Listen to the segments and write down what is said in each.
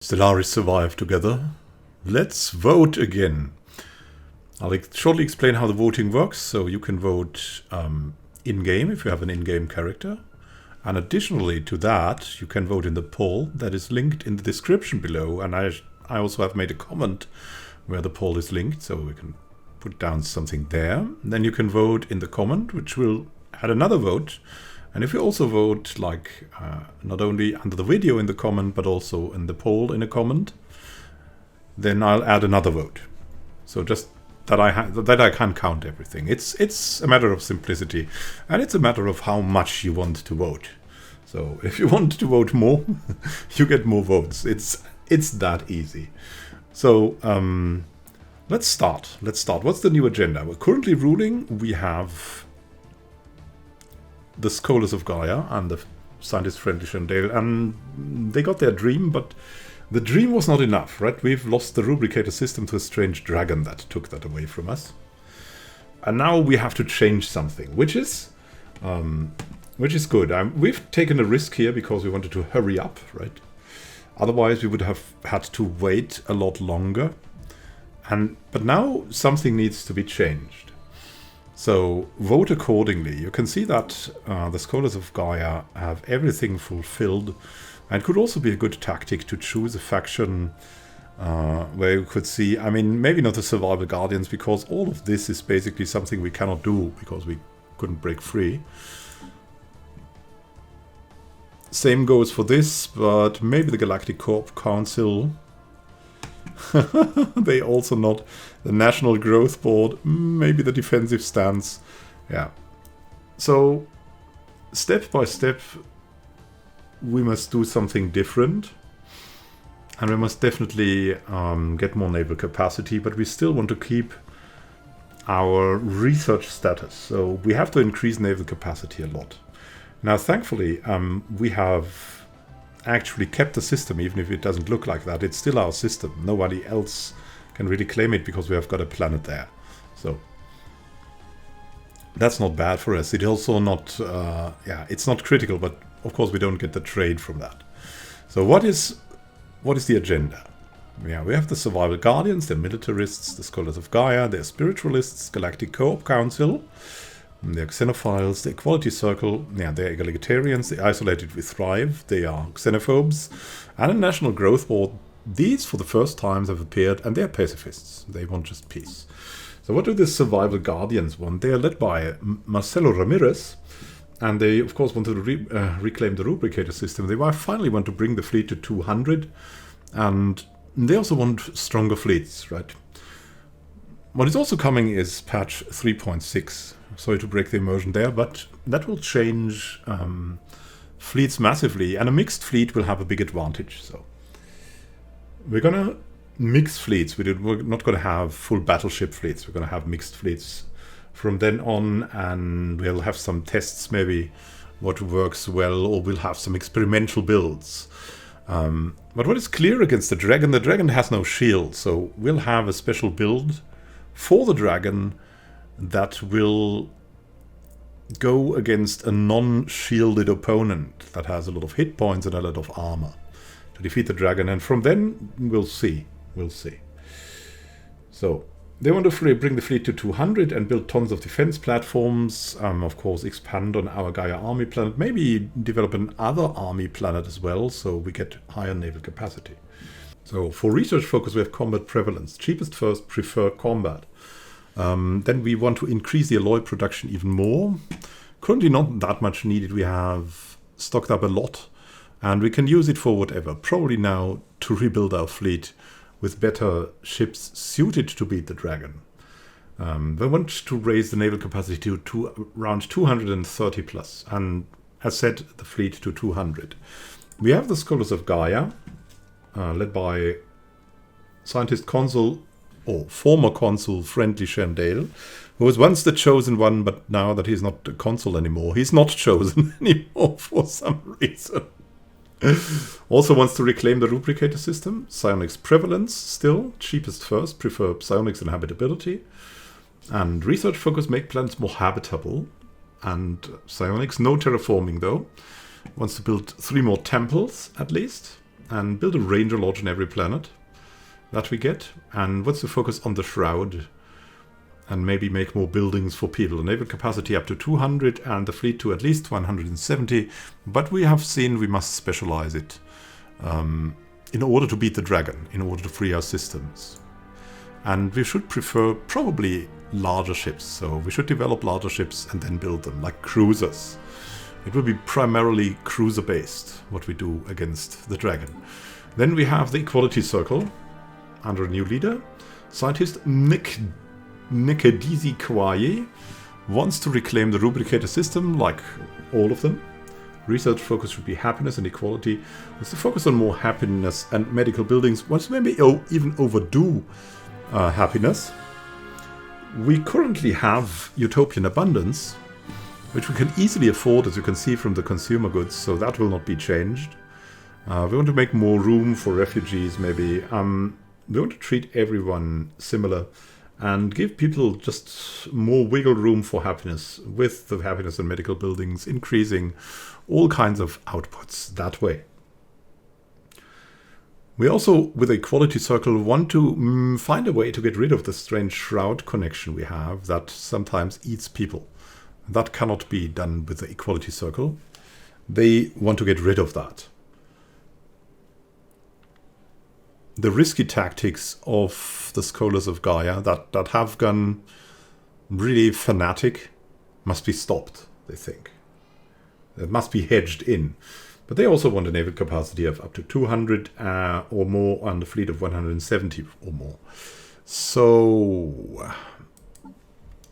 Stellaris survive together. Let's vote again. I'll shortly explain how the voting works. So you can vote in-game if you have an in-game character. And additionally to that, you can vote in the poll that is linked in the description below. And I also have made a comment where the poll is linked, so we can put down something there. And then you can vote in the comment, which will add another vote. And if you also vote, like not only under the video in the comment, but also in the poll in a comment, then I'll add another vote. So just that I can count everything. It's a matter of simplicity, and it's a matter of how much you want to vote. So if you want to vote more, you get more votes. It's that easy. So let's start. What's the new agenda? We're currently ruling. We have the scholars of Gaia and the scientist-friendly Shan, and they got their dream, but the dream was not enough, right? We've lost the Rubricator system to a strange dragon that took that away from us. And now we have to change something, which is good. We've taken a risk here because we wanted to hurry up, right? Otherwise, we would have had to wait a lot longer. But now something needs to be changed. So vote accordingly. You can see that the scholars of Gaia have everything fulfilled, and could also be a good tactic to choose a faction where you could see, I mean, maybe not the survival guardians, because all of this is basically something we cannot do because we couldn't break free. Same goes for this, but maybe the Galactic Council. They also not. The National Growth Board, maybe the defensive stance. Yeah. So step by step we must do something different, and we must definitely get more naval capacity, but we still want to keep our research status, so we have to increase naval capacity a lot. Now thankfully we have actually kept the system, even if it doesn't look like that. It's still our system. Nobody else can really claim it because we have got a planet there, so that's not bad for us. It's also not it's not critical, but of course we don't get the trade from that. So what is the agenda? Yeah, we have the survival guardians, the militarists, the scholars of Gaia, the spiritualists, Galactic Council, the xenophiles, the equality circle, yeah, they're egalitarians, the isolated we thrive, they are xenophobes, and a national growth board. These for the first times have appeared, and they're pacifists. They want just peace. So what do the survival guardians want? They are led by Marcelo Ramirez, and they of course want to reclaim the Rubricator system. They finally want to bring the fleet to 200, and they also want stronger fleets, right? What is also coming is patch 3.6. Sorry to break the immersion there, but that will change fleets massively, and a mixed fleet will have a big advantage. So we're gonna mix fleets. We're not gonna have full battleship fleets. We're gonna have mixed fleets from then on, and we'll have some tests, maybe what works well, or we'll have some experimental builds. But what is clear against the dragon has no shield, so we'll have a special build for the dragon that will go against a non-shielded opponent that has a lot of hit points and a lot of armor to defeat the dragon, and from then we'll see. So they want to bring the fleet to 200 and build tons of defense platforms, of course expand on our Gaia army planet, maybe develop another army planet as well, so we get higher naval capacity. So for research focus we have combat prevalence, cheapest first, prefer combat. Then we want to increase the alloy production even more. Currently not that much needed. We have stocked up a lot, and we can use it for whatever. Probably now to rebuild our fleet with better ships suited to beat the dragon. We want to raise the naval capacity to around 230 plus, and as said, the fleet to 200. We have the scholars of Gaia, led by scientist Consul, or former Consul Friendly Shan, who was once the chosen one, but now that he's not a consul anymore, he's not chosen anymore for some reason. Also wants to reclaim the Rubricator system. Psionics Prevalence still, cheapest first, prefer psionics and habitability. And research focus, make planets more habitable. And psionics, no terraforming though. Wants to build 3 more temples at least. and build a Ranger Lodge on every planet that we get. And what's the focus on the Shroud? And maybe make more buildings for people. Naval capacity up to 200 and the fleet to at least 170. But we have seen we must specialize it in order to beat the dragon, in order to free our systems. And we should prefer probably larger ships. So we should develop larger ships and then build them, like cruisers. It will be primarily cruiser-based, what we do against the dragon. Then we have the Equality Circle under a new leader. Scientist Nikedizi Kwaye wants to reclaim the Rubricator system, like all of them. Research focus should be happiness and equality. Let's focus on more happiness and medical buildings. Once maybe even overdo happiness. We currently have utopian abundance, which we can easily afford, as you can see from the consumer goods, so that will not be changed. We want to make more room for refugees, maybe. We want to treat everyone similar and give people just more wiggle room for happiness, with the happiness and medical buildings increasing all kinds of outputs that way. We also, with a Equality Circle, want to find a way to get rid of the strange Shroud connection we have that sometimes eats people. That cannot be done with the Equality Circle. They want to get rid of that. The risky tactics of the scholars of Gaia that have gone really fanatic must be stopped, they think. It must be hedged in. But they also want a naval capacity of up to 200 or more and a fleet of 170 or more. So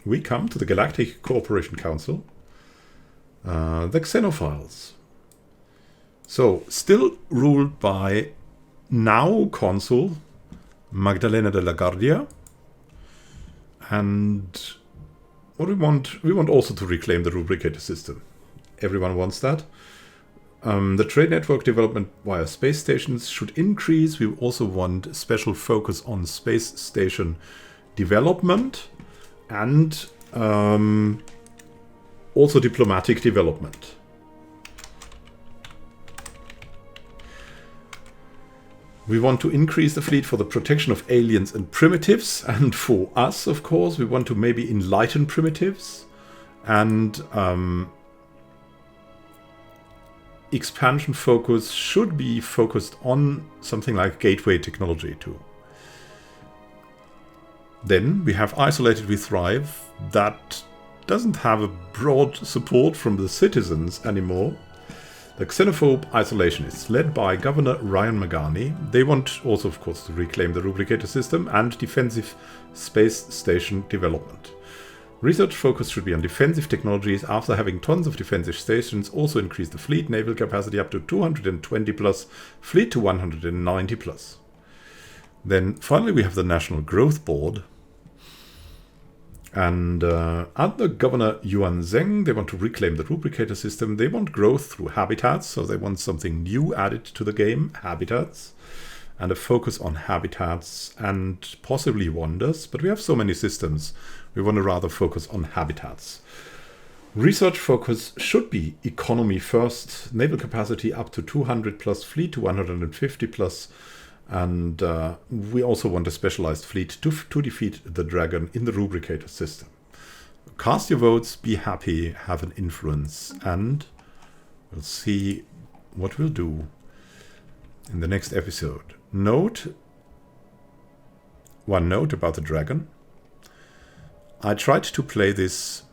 we come to the Galactic Cooperation Council, the Xenophiles. So still ruled by now Consul Magdalena de la Guardia, and what we want also to reclaim the Rubricator system. Everyone wants that. The trade network development via space stations should increase. We also want special focus on space station development and also diplomatic development. We want to increase the fleet for the protection of aliens and primitives. And for us, of course, we want to maybe enlighten primitives. And expansion focus should be focused on something like gateway technology too. Then we have Isolated We Thrive. That doesn't have a broad support from the citizens anymore. The xenophobe isolationists, led by Governor Ryan Magani, they want also, of course, to reclaim the Rubricator system and defensive space station development. Research focus should be on defensive technologies. After having tons of defensive stations, also increase the fleet, naval capacity up to 220 plus, fleet to 190 plus. Then finally we have the National Growth Board. And under Governor Yuan Zheng, they want to reclaim the Rubricator system. They want growth through habitats, so they want something new added to the game, habitats, and a focus on habitats and possibly wonders. But we have so many systems, we want to rather focus on habitats. Research focus should be economy first, naval capacity up to 200 plus, fleet to 150 plus, and we also want a specialized fleet to defeat the dragon in the Rubricator system. Cast your votes, be happy, have an influence, and we'll see what we'll do in the next episode. One note about the dragon. I tried to play this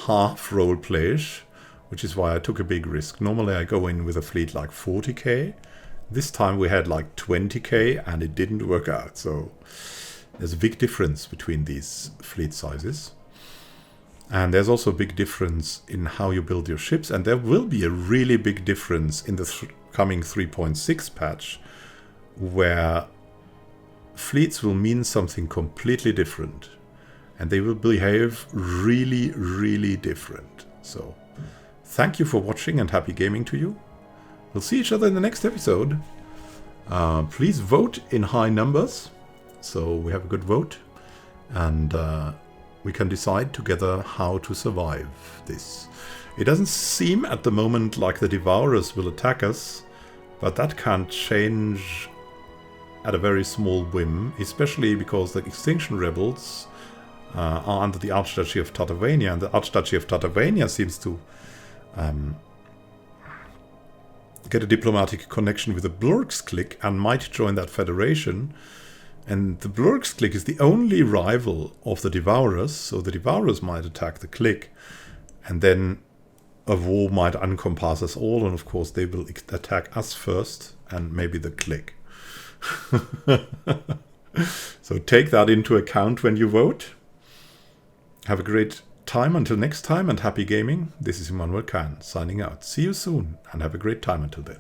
half roleplayish, which is why I took a big risk. Normally I go in with a fleet like 40k. This time we had like 20k and it didn't work out. So there's a big difference between these fleet sizes. And there's also a big difference in how you build your ships. And there will be a really big difference in the coming 3.6 patch, where fleets will mean something completely different. And they will behave really, really different. So thank you for watching and happy gaming to you. We'll see each other in the next episode. Please vote in high numbers, so we have a good vote. And we can decide together how to survive this. It doesn't seem at the moment like the Devourers will attack us, but that can't change at a very small whim, especially because the Extinction Rebels are under the Archduchy of Tartavania, and the Archduchy of Tartavania seems to get a diplomatic connection with the Blurks clique and might join that federation. And the Blurks clique is the only rival of the Devourers, so the Devourers might attack the clique, and then a war might encompass us all, and of course they will attack us first, and maybe the clique. So take that into account when you vote. Have a great time until next time, and happy gaming. This is Immanuel Khan signing out. See you soon, and have a great time until then.